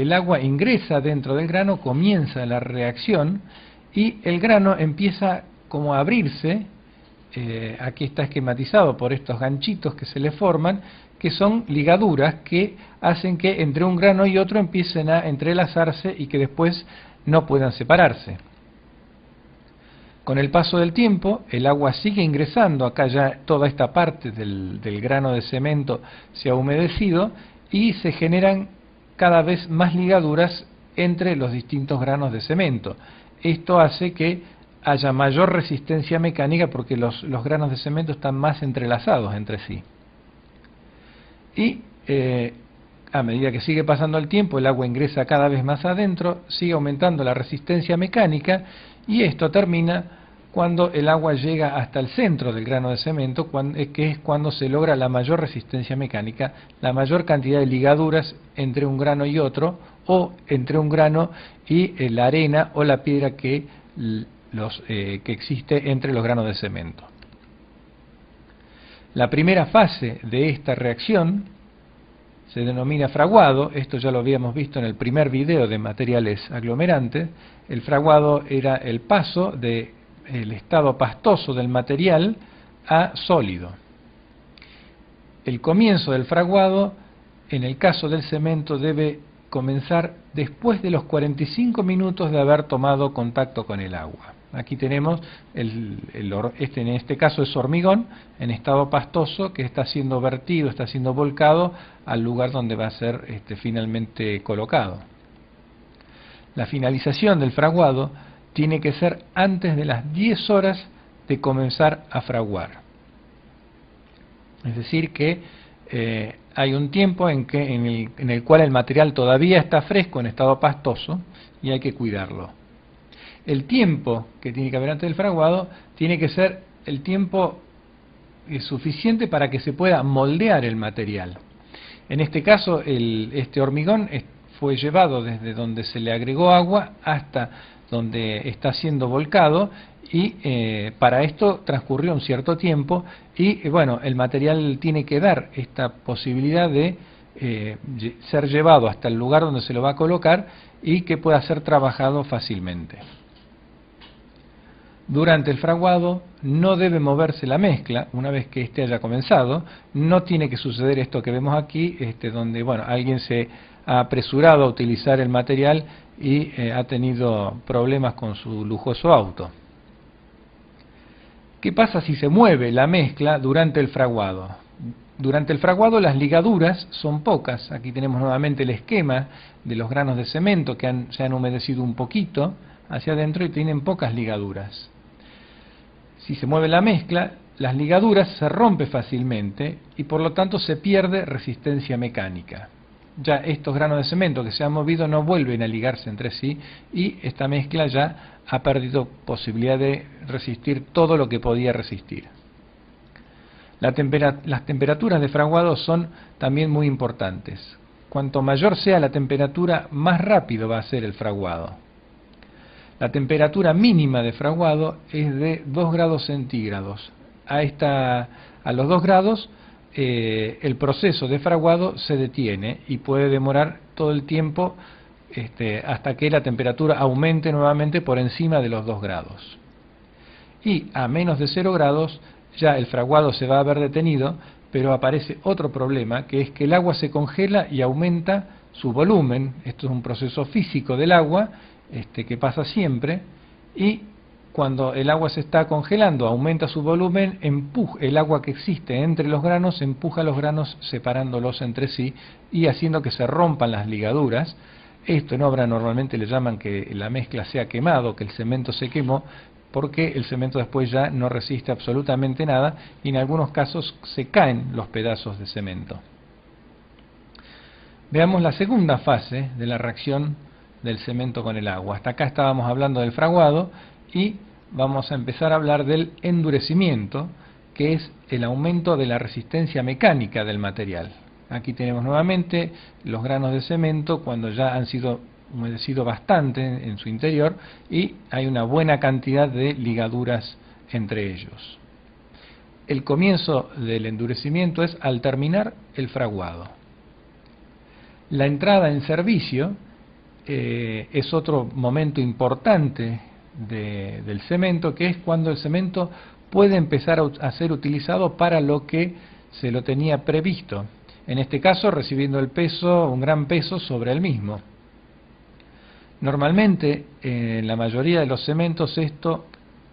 el agua ingresa dentro del grano, comienza la reacción y el grano empieza como a abrirse. Aquí está esquematizado por estos ganchitos que se le forman, que son ligaduras que hacen que entre un grano y otro empiecen a entrelazarse y que después no puedan separarse. Con el paso del tiempo, el agua sigue ingresando, acá ya toda esta parte del grano de cemento se ha humedecido y se generan cada vez más ligaduras entre los distintos granos de cemento. Esto hace que haya mayor resistencia mecánica porque los granos de cemento están más entrelazados entre sí. Y a medida que sigue pasando el tiempo, el agua ingresa cada vez más adentro, sigue aumentando la resistencia mecánica y esto termina cuando el agua llega hasta el centro del grano de cemento, que es cuando se logra la mayor resistencia mecánica, la mayor cantidad de ligaduras entre un grano y otro, o entre un grano y la arena o la piedra que existe entre los granos de cemento. La primera fase de esta reacción se denomina fraguado. Esto ya lo habíamos visto en el primer video de materiales aglomerantes. El fraguado era el paso del estado pastoso del material a sólido. El comienzo del fraguado, en el caso del cemento, debe comenzar después de los 45 minutos de haber tomado contacto con el agua. Aquí tenemos, en este caso es hormigón, en estado pastoso, que está siendo vertido, está siendo volcado al lugar donde va a ser finalmente colocado. La finalización del fraguado tiene que ser antes de las 10 horas de comenzar a fraguar. Es decir que hay un tiempo en el cual el material todavía está fresco en estado pastoso y hay que cuidarlo. El tiempo que tiene que haber antes del fraguado tiene que ser el tiempo suficiente para que se pueda moldear el material. En este caso, este hormigón fue llevado desde donde se le agregó agua hasta donde está siendo volcado y para esto transcurrió un cierto tiempo y bueno, el material tiene que dar esta posibilidad de ser llevado hasta el lugar donde se lo va a colocar y que pueda ser trabajado fácilmente. Durante el fraguado no debe moverse la mezcla una vez que éste haya comenzado. No tiene que suceder esto que vemos aquí, donde bueno, alguien se ha apresurado a utilizar el material y ha tenido problemas con su lujoso auto. ¿Qué pasa si se mueve la mezcla durante el fraguado? Durante el fraguado las ligaduras son pocas. Aquí tenemos nuevamente el esquema de los granos de cemento que se han humedecido un poquito hacia adentro y tienen pocas ligaduras. Si se mueve la mezcla, las ligaduras se rompen fácilmente y por lo tanto se pierde resistencia mecánica. Ya estos granos de cemento que se han movido no vuelven a ligarse entre sí y esta mezcla ya ha perdido posibilidad de resistir todo lo que podía resistir. Las temperaturas de fraguado son también muy importantes. Cuanto mayor sea la temperatura, más rápido va a ser el fraguado. La temperatura mínima de fraguado es de 2 grados centígrados. A los 2 grados el proceso de fraguado se detiene y puede demorar todo el tiempo hasta que la temperatura aumente nuevamente por encima de los 2 grados. Y a menos de 0 grados ya el fraguado se va a haber detenido, pero aparece otro problema, que es que el agua se congela y aumenta su volumen. Esto es un proceso físico del agua que pasa siempre, y cuando el agua se está congelando, aumenta su volumen, el agua que existe entre los granos empuja los granos separándolos entre sí y haciendo que se rompan las ligaduras. Esto en obra normalmente le llaman que la mezcla se ha quemado, que el cemento se quemó, porque el cemento después ya no resiste absolutamente nada y en algunos casos se caen los pedazos de cemento. Veamos la segunda fase de la reacción del cemento con el agua. Hasta acá estábamos hablando del fraguado y vamos a empezar a hablar del endurecimiento, que es el aumento de la resistencia mecánica del material. Aquí tenemos nuevamente los granos de cemento cuando ya han sido humedecido bastante en su interior y hay una buena cantidad de ligaduras entre ellos. El comienzo del endurecimiento es al terminar el fraguado. La entrada en servicio es otro momento importante del cemento, que es cuando el cemento puede empezar a ser utilizado para lo que se lo tenía previsto. En este caso, recibiendo el peso, un gran peso sobre el mismo. Normalmente, en la mayoría de los cementos, esto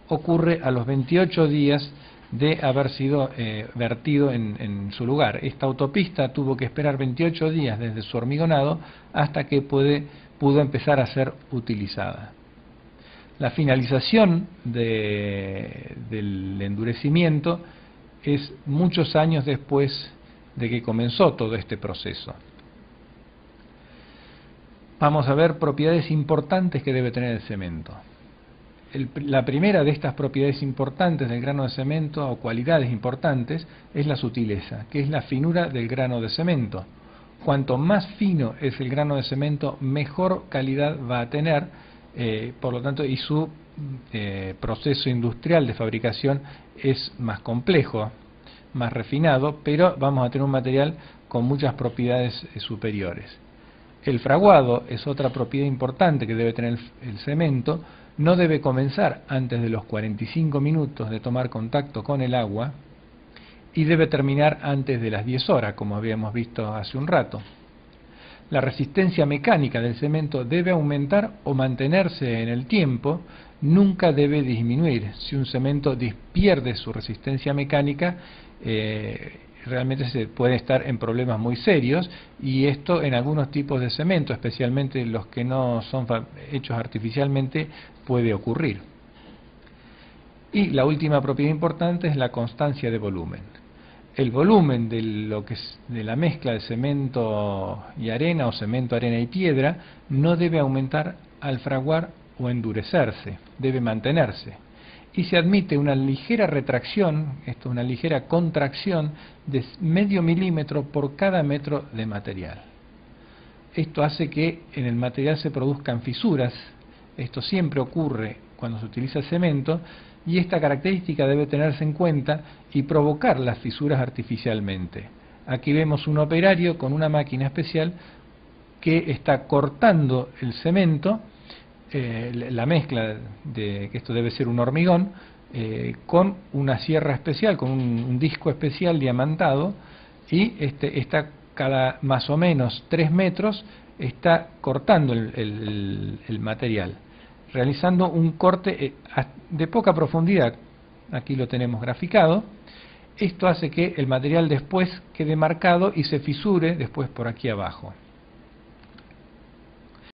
ocurre a los 28 días de haber sido vertido en su lugar. Esta autopista tuvo que esperar 28 días desde su hormigonado hasta que pudo empezar a ser utilizada. La finalización del endurecimiento es muchos años después de que comenzó todo este proceso. Vamos a ver propiedades importantes que debe tener el cemento. La primera de estas propiedades importantes del grano de cemento, o cualidades importantes, es la sutileza, que es la finura del grano de cemento. Cuanto más fino es el grano de cemento, mejor calidad va a tener, por lo tanto, y su proceso industrial de fabricación es más complejo, más refinado, pero vamos a tener un material con muchas propiedades superiores. El fraguado es otra propiedad importante que debe tener el cemento. No debe comenzar antes de los 45 minutos de tomar contacto con el agua y debe terminar antes de las 10 horas, como habíamos visto hace un rato. La resistencia mecánica del cemento debe aumentar o mantenerse en el tiempo, nunca debe disminuir. Si un cemento pierde su resistencia mecánica, realmente se puede estar en problemas muy serios, y esto en algunos tipos de cemento, especialmente los que no son hechos artificialmente, puede ocurrir. Y la última propiedad importante es la constancia de volumen. El volumen de la mezcla de cemento y arena, o cemento, arena y piedra, no debe aumentar al fraguar o endurecerse, debe mantenerse. Y se admite una ligera retracción, esto es una ligera contracción, de medio milímetro por cada metro de material. Esto hace que en el material se produzcan fisuras. Esto siempre ocurre cuando se utiliza cemento, y esta característica debe tenerse en cuenta y provocar las fisuras artificialmente. Aquí vemos un operario con una máquina especial que está cortando el cemento, la mezcla que esto debe ser un hormigón, con una sierra especial, con un disco especial diamantado, y está cada más o menos 3 metros, está cortando el material, realizando un corte de poca profundidad. Aquí lo tenemos graficado. Esto hace que el material después quede marcado y se fisure después por aquí abajo.